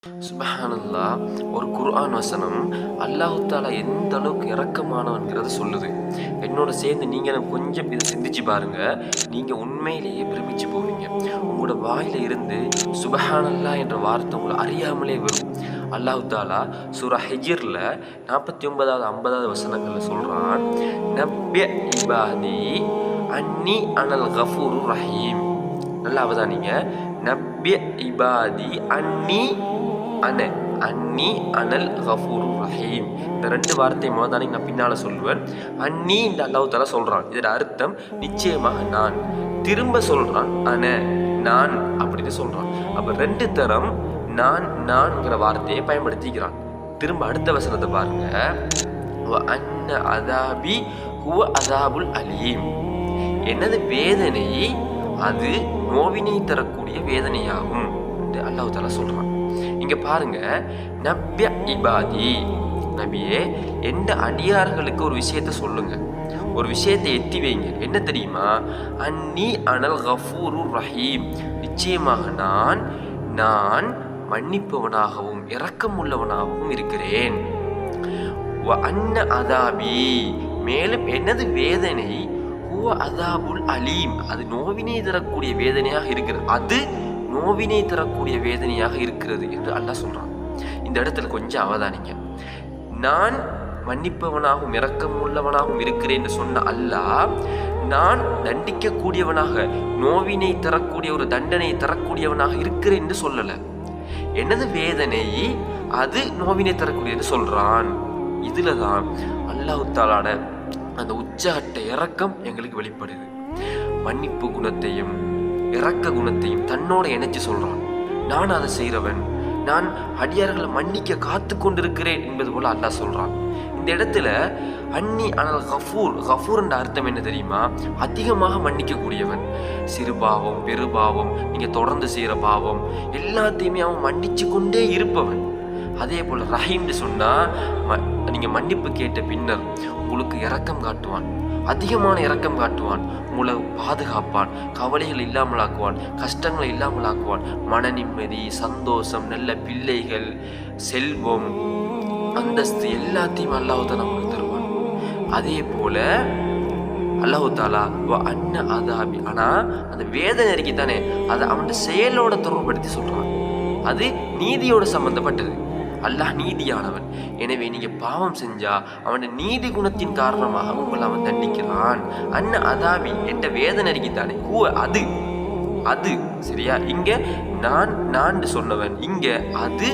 சுப்ஹானல்லாஹ். ஒரு குர்ஆன் வசனம் அல்லாஹ் தஆலா எந்த அளவுக்கு இரக்கமானவன்கிறத சொல்லுது. என்னோட சேர்ந்து நீங்களும் கொஞ்சம் இதை சிந்திச்சு பாருங்க. நீங்க உண்மையிலேயே பிரமிச்சு போவீங்க. உங்களோட வாயில இருந்து சுப்ஹானல்லாஹ் என்ற வார்த்தை உங்களை அறியாமலே வரும். அல்லாஹ் தஆலா சூரா ஹிஜ்ர்ல 49வது 50வது வசனங்கள்ல சொல்றான், நப்பி இபாதி அன்னி அனல் கஃபூருர் ரஹீம். நல்லா அவதானிங்க. நப்பி இபாதி அன்னி அனல் கஃபூருர் ரஹீம். இந்த ரெண்டு வார்த்தை மோதானி நான் பின்னால சொல்லுவேன். அன்னி இந்த அல்லாஹ் தஆலா சொல்றான். இதோட அர்த்தம் நிச்சயமாக நான். திரும்ப சொல்றான் நான் அப்படின்னு சொல்றான். அப்ப ரெண்டு தரம் நான்ங்கிற வார்த்தையை பயன்படுத்திக்கிறான். திரும்ப அடுத்த வசனத்தை பாருங்க. வ அன்ன அதாபி ஹுவ அதாபுல் அலீம். எனது வேதனை அது நோவினை தரக்கூடிய வேதனையாகும் என்று அல்லாஹ் தஆலா சொல்றான். இங்க பாருங்க, நப்ய இபாதி, நபியே எந்த அடியார்களுக்கு ஒரு விஷயத்தை சொல்லுங்க, ஒரு விஷயத்தை எத்தி வைங்க. என்ன தெரியுமா? அன்னி அனல் கஃபூருர் ரஹீம். நிச்சயமாக நான் மன்னிப்பவனாகவும் இரக்கம் உள்ளவனாகவும் இருக்கிறேன். வ அன்ன அதாபி, மேலும் எனது வேதனை அதாபுல் அலீம், அது நோவினை தரக்கூடிய வேதனையாக இருக்கிறது. அது நோவினை தரக்கூடிய வேதனையாக இருக்கிறது என்று அல்லாஹ் சொல்றான். இந்த இடத்துல கொஞ்சம் அவதானிங்க. நான் மன்னிப்பவனாகவும் இரக்கம் உள்ளவனாகவும் இருக்கிறேன் என்று சொன்ன அல்லாஹ், நான் தண்டிக்கக்கூடியவனாக, நோவினை தரக்கூடிய ஒரு தண்டனை தரக்கூடியவனாக இருக்கிறேன் என்று சொல்லல. எனது வேதனை அது நோவினை தரக்கூடிய என்று சொல்றான். இதுலதான் அல்லாஹ் தஆலாட அந்த உச்சகட்ட இரக்கம் எங்களுக்கு வெளிப்படுது. மன்னிப்பு குணத்தையும் இரக்க குணத்தையும் தன்னோட இணைச்சு சொல்றான். நான் அதை செய்கிறவன், நான் அடியார்களை மன்னிக்க காத்து கொண்டிருக்கிறேன் என்பது போல அல்லாஹ் சொல்றான். இந்த இடத்துல அன்னி அனல் கஃபூர் என்ற அர்த்தம் என்ன தெரியுமா? அதிகமாக மன்னிக்க கூடியவன். சிறு பாவம் பெரு பாவம், நீங்க தொடர்ந்து செய்கிற பாவம் எல்லாத்தையுமே அவன் மன்னிச்சு கொண்டே இருப்பவன். அதே போல் ரஹீம்னு சொன்னால் நீங்கள் மன்னிப்பு கேட்ட பின்னர் உங்களுக்கு இரக்கம் காட்டுவான், அதிகமான இரக்கம் காட்டுவான், உங்களை பாதுகாப்பான், கவலைகள் இல்லாமலாக்குவான், கஷ்டங்களை இல்லாமலாக்குவான், மன நிம்மதி, சந்தோஷம், நல்ல பிள்ளைகள், செல்வம், அந்தஸ்து எல்லாத்தையும் அல்லாஹ் தஆலா நமக்கு தருவான். அதே போல அல்லாஹ் தஆலா அன்ன அதாபி, ஆனால் அந்த வேதனை அறிக்கைத்தானே அதை அவன் செயலோட தொடர்படுத்தி சொல்கிறான். அது நீதியோட சம்பந்தப்பட்டது. அல்லாஹ் நீதியானவன். எனவே நீங்க பாவம் செஞ்சா அவன் நீதி குணத்தின் காரணமாக உங்களை அவன் தண்டிக்கிறான். அன்ன அதாபி என்ற வேதனை அறிக்கைத்தானே அது சரியா? இங்க நான் சொன்னவன், இங்க அது